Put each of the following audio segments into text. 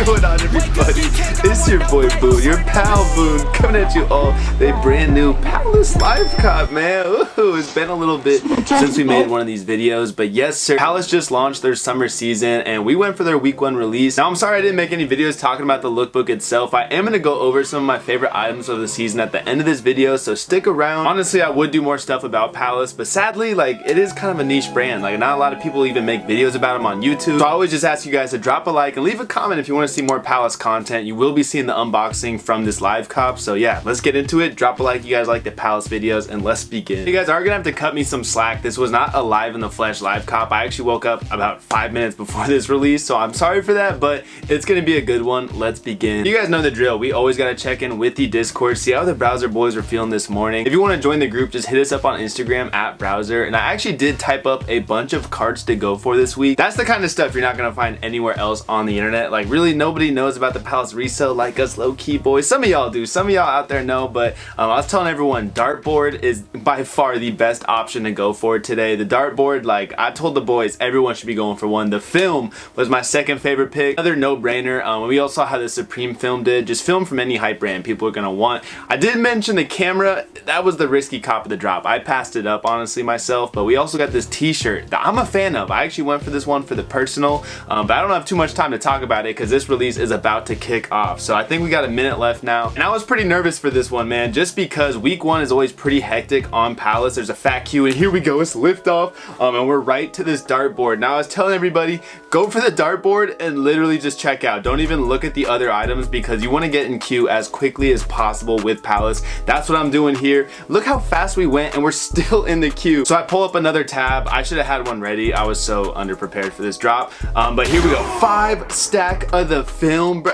going on, everybody? It's your boy Boone, your pal Boone, coming at you all the brand new Palace Live Cop, man. Ooh, it's been a little bit since we made one of these videos, but yes sir, Palace just launched their summer season and we went for their week 1 release. Now I'm sorry I didn't make any videos talking about the lookbook itself. I am going to go over some of my favorite items of the season at the end of this video, so stick around. Honestly, I would do more stuff about Palace, but sadly, like, it is kind of a niche brand. Like, not a lot of people even make videos about them on YouTube. So I always just ask you guys to drop a like and leave a comment if you want to see more Palace content. You will be seeing the unboxing from this live cop. So yeah, let's get into it. Drop a like if you guys like the Palace videos and let's begin. You guys are gonna have to cut me some slack. This was not a live in the flesh live cop. I actually woke up about 5 minutes before this release, so I'm sorry for that, but it's gonna be a good one. Let's begin. You guys know the drill. We always gotta check in with the Discord, see how the Browser boys are feeling this morning. If you want to join the group, just hit us up on Instagram at Browser. And I actually did type up a bunch of cards to go for this week. That's the kind of stuff you're not gonna find anywhere else on the internet. Like, really nobody knows about the Palace resale like us low-key boys. Some of y'all do, some of y'all out there know, but I was telling everyone dartboard is by far the best option to go for today. The dartboard, like I told the boys, everyone should be going for one. The film was my second favorite pick, another no-brainer. We also saw how the Supreme film did. Just film from any hype brand people are gonna want. I did mention the camera. That was the risky cop of the drop. I passed it up honestly myself, but we also got this t-shirt that I'm a fan of. I actually went for this one for the personal, but I don't have too much time to talk about it because this release is about to kick off. So I think we got a minute left now, and I was pretty nervous for this one, man, just because week 1 is always pretty hectic on Palace. There's a fat queue, and here we go, it's liftoff, and we're right to this dartboard. Now I was telling everybody, go for the dartboard and literally just check out. Don't even look at the other items because you want to get in queue as quickly as possible with Palace. That's what I'm doing here. Look how fast we went and we're still in the queue. So I pull up another tab. I should have had one ready. I was so underprepared for this drop. But here we go. 5 stack of the film.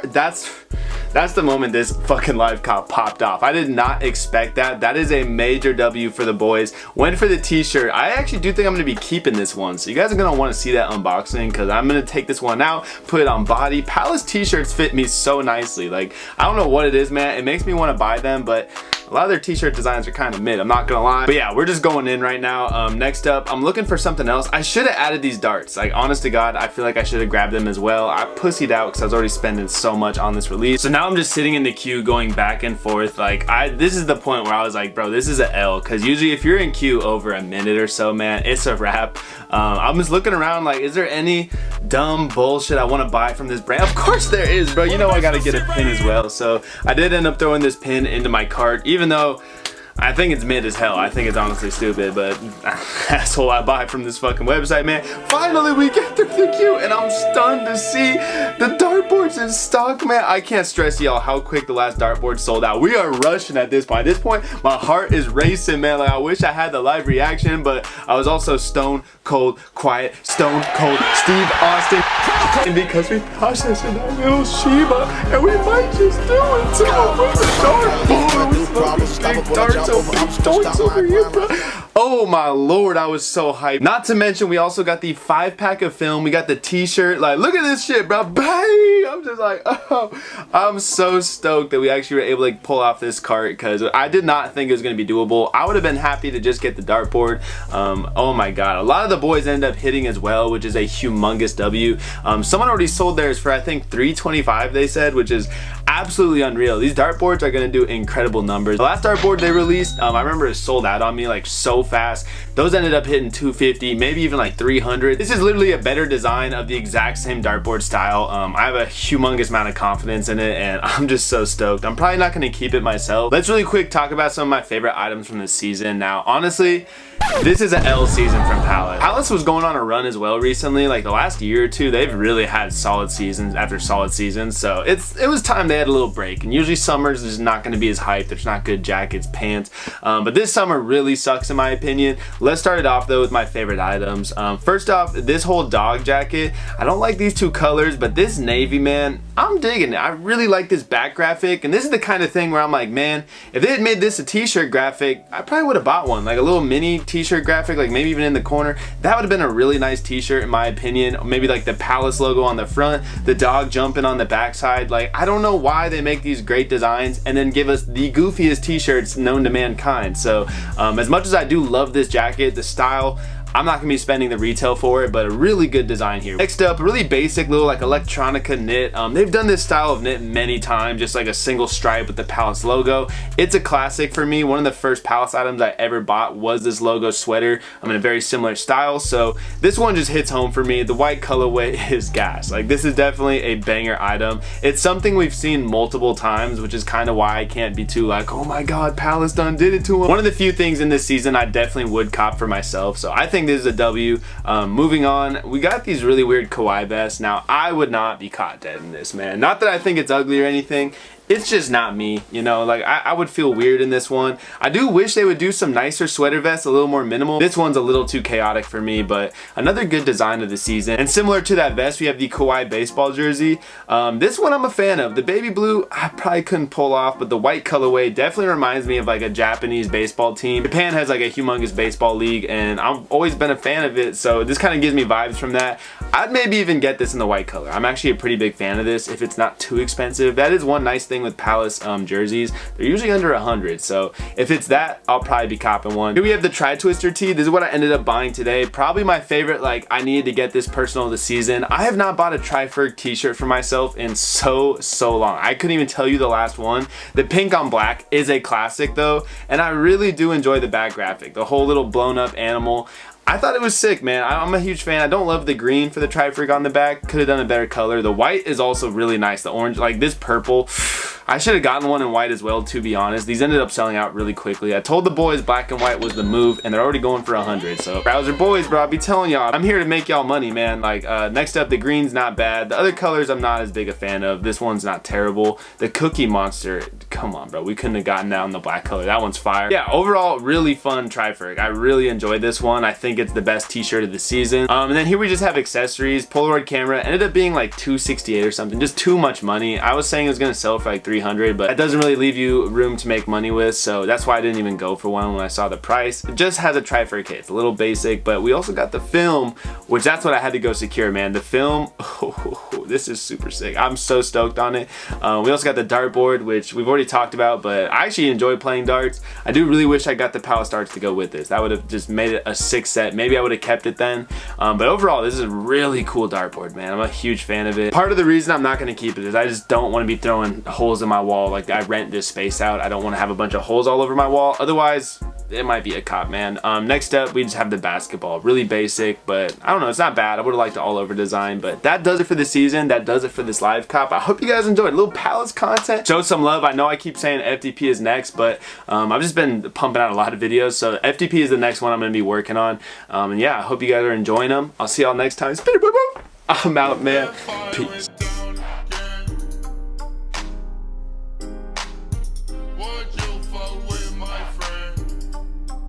That's the moment this fucking live cop popped off. I did not expect that. That is a major W for the boys. Went for the t-shirt. I actually do think I'm gonna be keeping this one. So you guys are gonna wanna see that unboxing because I'm gonna take this one out, put it on body. Palace t-shirts fit me so nicely. Like, I don't know what it is, man. It makes me wanna buy them, but a lot of their t-shirt designs are kind of mid, I'm not gonna lie. But yeah, we're just going in right now. Next up, I'm looking for something else. I should have added these darts. Like, honest to God, I feel like I should have grabbed them as well. I pussied out because I was already spending so much on this release. So now I'm just sitting in the queue going back and forth. Like, this is the point where I was like, bro, this is a L. Because usually if you're in queue over a minute or so, man, it's a wrap. I'm just looking around like, is there any dumb bullshit I want to buy from this brand? Of course there is, bro. You know I gotta get a pin as well. So I did end up throwing this pin into my cart, even though I think it's mid as hell. I think it's honestly stupid, but asshole, I buy from this fucking website, man. Finally, we get through the queue, and I'm stunned to see the dartboards in stock, man. I can't stress y'all how quick the last dartboard sold out. We are rushing at this point. At this point, my heart is racing, man. Like, I wish I had the live reaction, but I was also stone cold, quiet, stone cold Steve Austin. And because we processed in that little Shiba, and we might just do it too with the dartboard. Big darts over, joints over here, bro. Oh my lord, I was so hyped. Not to mention, we also got the 5-pack of film. We got the t-shirt. Like, look at this shit, bro. Bang! I'm just like, oh, I'm so stoked that we actually were able to like, pull off this cart because I did not think it was going to be doable. I would have been happy to just get the dartboard. Oh my god. A lot of the boys ended up hitting as well, which is a humongous W. Someone already sold theirs for, I think, $325, they said, which is absolutely unreal. These dartboards are going to do incredible numbers. The last dartboard they released, I remember it sold out on me like so fast. Those ended up hitting 250, maybe even like 300. This is literally a better design of the exact same dartboard style. I have a humongous amount of confidence in it and I'm just so stoked. I'm probably not going to keep it myself. Let's really quick talk about some of my favorite items from this season. Now, honestly, this is an L season from Palace. Palace was going on a run as well recently. Like the last year or two, they've really had solid seasons after solid seasons. So it was time they had a little break. And usually summers is not going to be as hyped. There's not good jackets, pants. But this summer really sucks in my opinion. Let's start it off though with my favorite items. First off, this whole dog jacket. I don't like these two colors, but this navy, man, I'm digging it. I really like this back graphic. And this is the kind of thing where I'm like, man, if they had made this a t-shirt graphic, I probably would have bought one. Like a little mini t-shirt graphic, like maybe even in the corner. That would have been a really nice t-shirt in my opinion. Maybe like the Palace logo on the front, the dog jumping on the backside. Like, I don't know why they make these great designs and then give us the goofiest t-shirts known to mankind. So as much as I do love this jacket, the style, I'm not gonna be spending the retail for it, but a really good design here. Next up, a really basic little like electronica knit. They've done this style of knit many times, just like a single stripe with the Palace logo. It's a classic for me. One of the first Palace items I ever bought was this logo sweater. I'm in a very similar style, so this one just hits home for me. The white colorway is gas. Like, this is definitely a banger item. It's something we've seen multiple times, which is kind of why I can't be too like, oh my god, Palace done did it to him. One of the few things in this season I definitely would cop for myself, so I think this is a W. Moving on, we got these really weird kawaii vests. Now, I would not be caught dead in this, man. Not that I think it's ugly or anything. It's just not me, you know, like I would feel weird in this one. I do wish they would do some nicer sweater vests, a little more minimal. This one's a little too chaotic for me, but another good design of the season. And similar to that vest, we have the Kawhi baseball jersey. This one I'm a fan of. The baby blue, I probably couldn't pull off, but the white colorway definitely reminds me of like a Japanese baseball team. Japan has like a humongous baseball league, and I've always been a fan of it, so this kind of gives me vibes from that. I'd maybe even get this in the white color. I'm actually a pretty big fan of this if it's not too expensive. That is one nice thing with Palace jerseys. They're usually under 100, so if it's that, I'll probably be copping one. Here we have the Tri-Twister tee. This is what I ended up buying today. Probably my favorite, like, I needed to get this personal of the season. I have not bought a Tri-Ferg t-shirt for myself in so long. I couldn't even tell you the last one. The pink on black is a classic though, and I really do enjoy the back graphic. The whole little blown up animal. I thought it was sick, man. I'm a huge fan. I don't love the green for the Tri-Ferg on the back. Could have done a better color. The white is also really nice. The orange, like this purple. I should have gotten one in white as well, to be honest. These ended up selling out really quickly. I told the boys black and white was the move, and they're already going for 100. So Browser boys, bro, I'll be telling y'all, I'm here to make y'all money, man. Like, next up, the green's not bad. The other colors I'm not as big a fan of. This one's not terrible. The Cookie Monster, come on, bro. We couldn't have gotten that in the black color. That one's fire. Yeah, overall, really fun Tri-Ferg. I really enjoyed this one. I think it's the best t-shirt of the season. And then here we just have accessories. Polaroid camera ended up being like $268 or something. Just too much money. I was saying it was gonna sell for like $300, but that doesn't really leave you room to make money with, so that's why I didn't even go for one when I saw the price. It just has a Tri-Ferg kit. It's a little basic, but we also got the film, which that's what I had to go secure, man. The film, oh, this is super sick. I'm so stoked on it. We also got the dartboard, which we've already talked about, but I actually enjoy playing darts. I do really wish I got the Palace darts to go with this. That would have just made it a sick set. Maybe I would have kept it then, but overall, this is a really cool dartboard, man. I'm a huge fan of it. Part of the reason I'm not going to keep it is I just don't want to be throwing holes in my wall. Like, I rent this space out. I don't want to have a bunch of holes all over my wall. Otherwise, it might be a cop, man. Next up, we just have the basketball. Really basic, but I don't know, it's not bad. I would have liked the all over design, but that does it for the season. That does it for this live cop. I hope you guys enjoyed. A little Palace content. Show some love. I know I keep saying FTP is next, but I've just been pumping out a lot of videos, so FTP is the next one I'm going to be working on. And yeah, I hope you guys are enjoying them. I'll see y'all next time. I'm out, man. Peace.